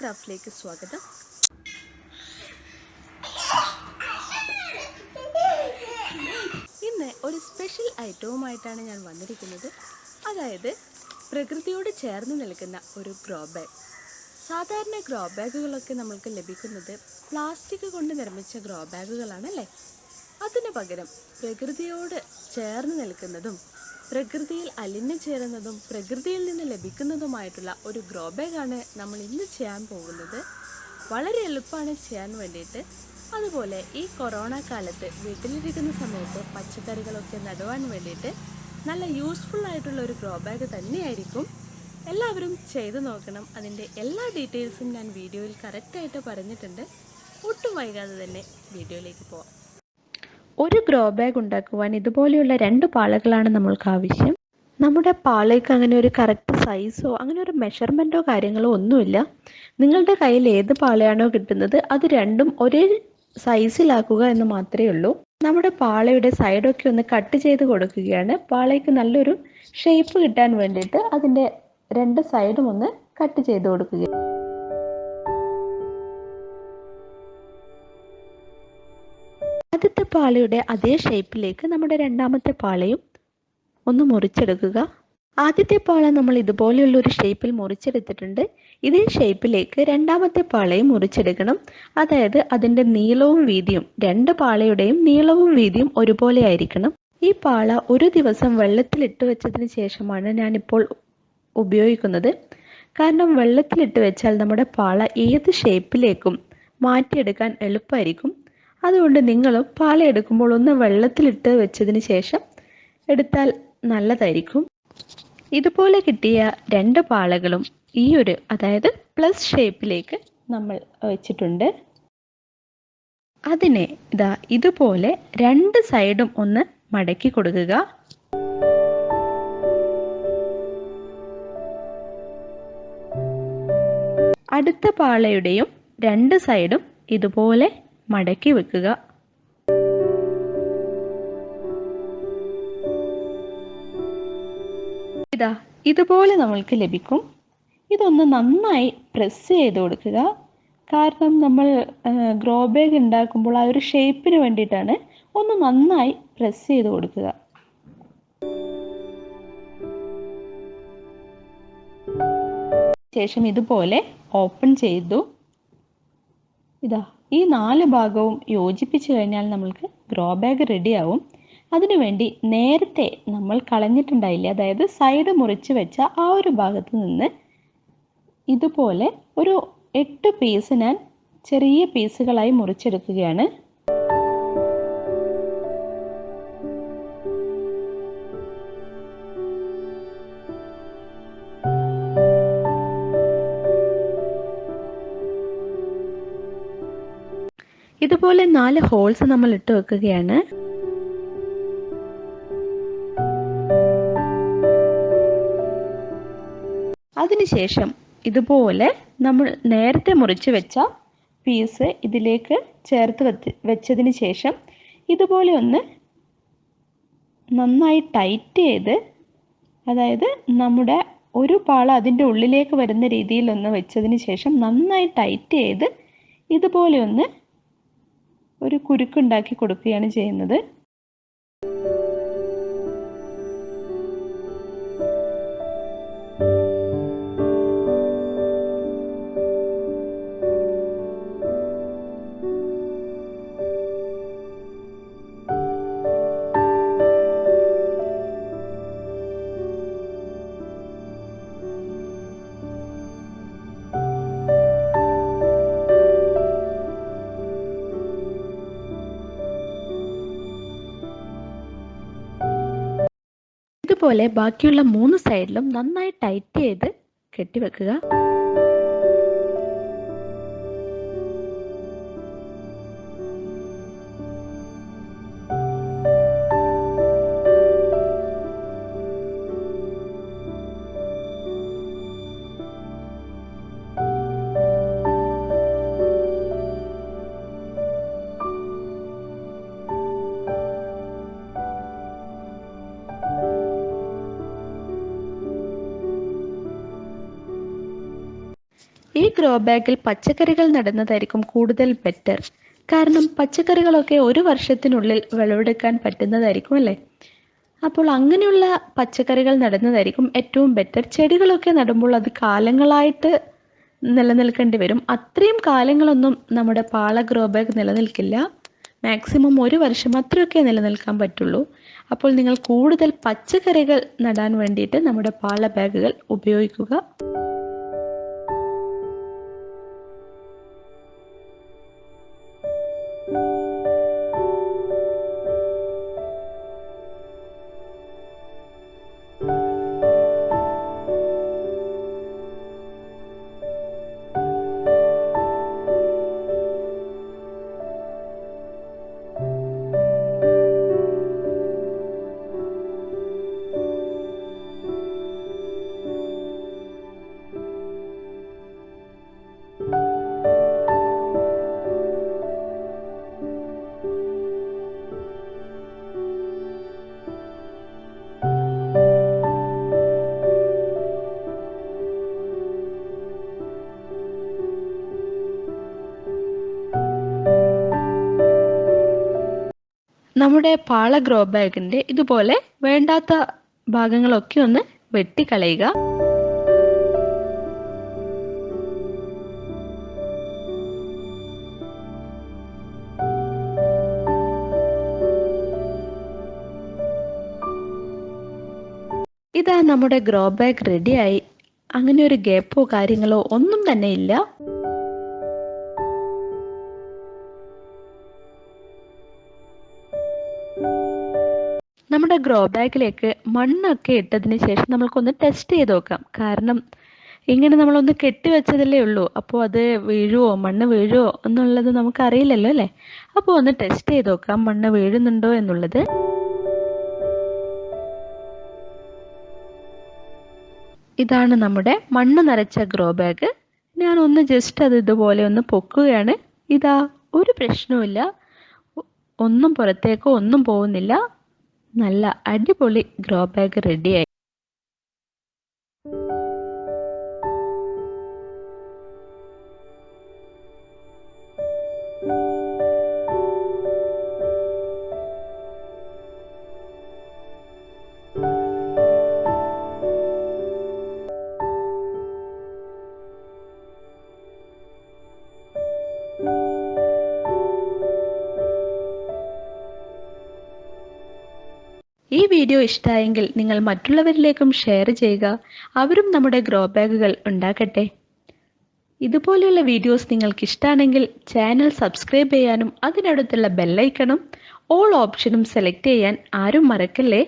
ഷെസ്ക്രാഫ്റ്റിലേക്ക് സ്വാഗതം. ഇന്ന് ഒരു സ്പെഷ്യൽ ഐറ്റവുമായിട്ടാണ് ഞാൻ വന്നിരിക്കുന്നത്. അതായത് പ്രകൃതിയോട് ചേർന്ന് നിൽക്കുന്ന ഒരു ഗ്രോ ബാഗ്. സാധാരണ ഗ്രോ ബാഗുകളൊക്കെ നമ്മൾക്ക് ലഭിക്കുന്നത് പ്ലാസ്റ്റിക് കൊണ്ട് നിർമ്മിച്ച ഗ്രോ ബാഗുകളാണല്ലേ. അതിനു പകരം പ്രകൃതിയോട് ചേർന്ന് നിൽക്കുന്നതും പ്രകൃതിയിൽ അലിഞ്ഞു ചേരുന്നതും പ്രകൃതിയിൽ നിന്ന് ലഭിക്കുന്നതുമായിട്ടുള്ള ഒരു ഗ്രോ ബാഗാണ് നമ്മൾ ഇന്ന് ചെയ്യാൻ പോകുന്നത്. വളരെ എളുപ്പമാണ് ചെയ്യാൻ വേണ്ടിയിട്ട്. അതുപോലെ ഈ കൊറോണ കാലത്ത് വീട്ടിലിരിക്കുന്ന സമയത്ത് പച്ചക്കറികളൊക്കെ നടുവാൻ വേണ്ടിയിട്ട് നല്ല യൂസ്ഫുൾ ആയിട്ടുള്ള ഒരു ഗ്രോ ബാഗ് തന്നെയായിരിക്കും. എല്ലാവരും ചെയ്തു നോക്കണം. അതിൻ്റെ എല്ലാ ഡീറ്റെയിൽസും ഞാൻ വീഡിയോയിൽ കറക്റ്റായിട്ട് പറഞ്ഞിട്ടുണ്ട്. ഒട്ടും വൈകാതെ തന്നെ വീഡിയോയിലേക്ക് പോവാം. ഒരു ഗ്രോ ബാഗ് ഉണ്ടാക്കുവാൻ ഇതുപോലെയുള്ള 2 പാളകളാണ് നമ്മൾക്ക് ആവശ്യം. നമ്മുടെ പാളയ്ക്ക് അങ്ങനെ ഒരു കറക്റ്റ് സൈസോ അങ്ങനെ ഒരു മെഷർമെൻറ്റോ കാര്യങ്ങളോ ഒന്നുമില്ല. നിങ്ങളുടെ കയ്യിൽ ഏത് പാളയാണോ കിട്ടുന്നത് അത് രണ്ടും ഒരേ സൈസിലാക്കുക എന്ന് മാത്രമേ ഉള്ളൂ. നമ്മുടെ പാളയുടെ സൈഡൊക്കെ ഒന്ന് കട്ട് ചെയ്ത് കൊടുക്കുകയാണ്. പാളയ്ക്ക് നല്ലൊരു ഷേപ്പ് കിട്ടാൻ വേണ്ടിയിട്ട് അതിൻ്റെ 2 സൈഡും ഒന്ന് കട്ട് ചെയ്ത് കൊടുക്കുക. ആദ്യത്തെ പാളയുടെ അതേ ഷേപ്പിലേക്ക് നമ്മുടെ രണ്ടാമത്തെ പാളയും ഒന്ന് മുറിച്ചെടുക്കുക. ആദ്യത്തെ പാള നമ്മൾ ഇതുപോലെയുള്ള ഒരു ഷേപ്പിൽ മുറിച്ചെടുത്തിട്ടുണ്ട്. ഇതേ ഷേപ്പിലേക്ക് രണ്ടാമത്തെ പാളയും മുറിച്ചെടുക്കണം. അതായത് അതിൻ്റെ നീളവും വീതിയും 2 പാളയുടെയും നീളവും വീതിയും ഒരുപോലെ ആയിരിക്കണം. ഈ പാള ഒരു ദിവസം വെള്ളത്തിലിട്ട് വെച്ചതിന് ശേഷമാണ് ഞാനിപ്പോൾ ഉപയോഗിക്കുന്നത്. കാരണം വെള്ളത്തിലിട്ട് വെച്ചാൽ നമ്മുടെ പാള ഏത് ഷേപ്പിലേക്കും മാറ്റിയെടുക്കാൻ എളുപ്പമായിരിക്കും. അതുകൊണ്ട് നിങ്ങളും പാള എടുക്കുമ്പോൾ ഒന്ന് വെള്ളത്തിലിട്ട് വെച്ചതിന് ശേഷം എടുത്താൽ നല്ലതായിരിക്കും. ഇതുപോലെ കിട്ടിയ 2 പാളകളും അതായത് പ്ലസ് ഷേപ്പിലേക്ക് നമ്മൾ വെച്ചിട്ടുണ്ട്. അതിനെ ഇതുപോലെ 2 സൈഡും ഒന്ന് മടക്കി കൊടുക്കുക. അടുത്ത പാളയുടെയും 2 സൈഡും ഇതുപോലെ മടക്കി വെക്കുക. ഇതുപോലെ നമ്മൾക്ക് ലഭിക്കും. ഇതൊന്ന് നന്നായി പ്രസ് ചെയ്ത് കൊടുക്കുക. കാരണം നമ്മൾ ഗ്രോ ബാഗ് ഉണ്ടാക്കുമ്പോൾ ആ ഒരു ഷേപ്പിന് വേണ്ടിയിട്ടാണ്. ഒന്ന് നന്നായി പ്രസ് ചെയ്ത് കൊടുക്കുക. ശേഷം ഇതുപോലെ ഓപ്പൺ ചെയ്തു ഈ 4 ഭാഗവും യോജിപ്പിച്ച് കഴിഞ്ഞാൽ നമ്മൾക്ക് ഗ്രോ ബാഗ് റെഡിയാവും. അതിനുവേണ്ടി നേരത്തെ നമ്മൾ കളഞ്ഞിട്ടുണ്ടായില്ലേ, അതായത് സൈഡ് മുറിച്ച് വെച്ച ആ ഒരു ഭാഗത്ത് നിന്ന് ഇതുപോലെ ഒരു 8 പീസ് ഞാൻ ചെറിയ പീസുകളായി മുറിച്ചെടുക്കുകയാണ്. ഇതുപോലെ 4 ഹോൾസ് നമ്മൾ ഇട്ട് വെക്കുകയാണ്. അതിനുശേഷം ഇതുപോലെ നമ്മൾ നേരത്തെ മുറിച്ച് വെച്ച പീസ് ഇതിലേക്ക് ചേർത്ത് വെച്ചതിന് ശേഷം ഇതുപോലെ ഒന്ന് നന്നായി ടൈറ്റ് ചെയ്ത്, അതായത് നമ്മുടെ ഒരു പാള അതിൻ്റെ ഉള്ളിലേക്ക് വരുന്ന രീതിയിൽ ഒന്ന് വെച്ചതിന് ശേഷം നന്നായി ടൈറ്റ് ചെയ്ത് ഇതുപോലെ ഒന്ന് ഒരു കുരുക്കുണ്ടാക്കി കൊടുക്കുകയാണ് ചെയ്യുന്നത്. ഇതുപോലെ ബാക്കിയുള്ള 3 സൈഡിലും നന്നായി ടൈറ്റ് ചെയ്ത് കെട്ടിവെക്കുക. ഗ്രോ ബാഗിൽ പച്ചക്കറികൾ നടുന്നതായിരിക്കും കൂടുതൽ ബെറ്റർ. കാരണം പച്ചക്കറികളൊക്കെ ഒരു വർഷത്തിനുള്ളിൽ വിളവെടുക്കാൻ പറ്റുന്നതായിരിക്കും അല്ലേ. അപ്പോൾ അങ്ങനെയുള്ള പച്ചക്കറികൾ നടുന്നതായിരിക്കും ഏറ്റവും ബെറ്റർ. ചെടികളൊക്കെ നടുമ്പോൾ അത് കാലങ്ങളായിട്ട് നിലനിൽക്കേണ്ടി വരും. അത്രയും കാലങ്ങളൊന്നും നമ്മുടെ പാള ഗ്രോ ബാഗ് നിലനിൽക്കില്ല. മാക്സിമം ഒരു വർഷം അത്രയൊക്കെ നിലനിൽക്കാൻ പറ്റുള്ളൂ. അപ്പോൾ നിങ്ങൾ കൂടുതൽ പച്ചക്കറികൾ നടാൻ വേണ്ടിയിട്ട് നമ്മുടെ പാള ബാഗുകൾ ഉപയോഗിക്കുക. നമ്മുടെ പാള ഗ്രോ ബാഗിൻ്റെ ഇതുപോലെ വേണ്ടാത്ത ഭാഗങ്ങളൊക്കെ ഒന്ന് വെട്ടിക്കളയുക. ഇതാ നമ്മുടെ ഗ്രോ ബാഗ് റെഡിയായി. അങ്ങനെ ഒരു ഗ്യാപ്പോ കാര്യങ്ങളോ ഒന്നും തന്നെ ഇല്ല. നമ്മുടെ ഗ്രോ ബാഗിലേക്ക് മണ്ണൊക്കെ ഇട്ടതിന് ശേഷം നമുക്കൊന്ന് ടെസ്റ്റ് ചെയ്ത് നോക്കാം. കാരണം ഇങ്ങനെ നമ്മളൊന്ന് കെട്ടിവെച്ചതല്ലേ ഉള്ളൂ. അപ്പോൾ അത് വീഴുവോ, മണ്ണ് വീഴുവോ എന്നുള്ളത് നമുക്കറിയില്ലല്ലോ അല്ലേ. അപ്പോൾ ഒന്ന് ടെസ്റ്റ് ചെയ്ത് നോക്കാം മണ്ണ് വീഴുന്നുണ്ടോ എന്നുള്ളത്. ഇതാണ് നമ്മുടെ മണ്ണ് നിറച്ച ഗ്രോ ബാഗ്. ഞാനൊന്ന് ജസ്റ്റ് അത് ഇതുപോലെ ഒന്ന് പൊക്കുകയാണ്. ഇതാ, ഒരു പ്രശ്നവുമില്ല, ഒന്നും പുറത്തേക്കോ ഒന്നും പോകുന്നില്ല. നല്ല അടിപൊളി ഗ്രോ ബാഗ് റെഡിയായി. ഈ വീഡിയോ ഇഷ്ടമായെങ്കിൽ നിങ്ങൾ മറ്റുള്ളവരിലേക്കും ഷെയർ ചെയ്യുക. അവരും നമ്മുടെ ഗ്രോ ബാഗുകൾ ഉണ്ടാക്കട്ടെ. ഇതുപോലെയുള്ള വീഡിയോസ് നിങ്ങൾക്ക് ഇഷ്ടമാണെങ്കിൽ ചാനൽ സബ്സ്ക്രൈബ് ചെയ്യാനും അതിനടുത്തുള്ള ബെല്ലൈക്കണും ഓൾ ഓപ്ഷനും സെലക്ട് ചെയ്യാൻ ആരും മറക്കല്ലേ.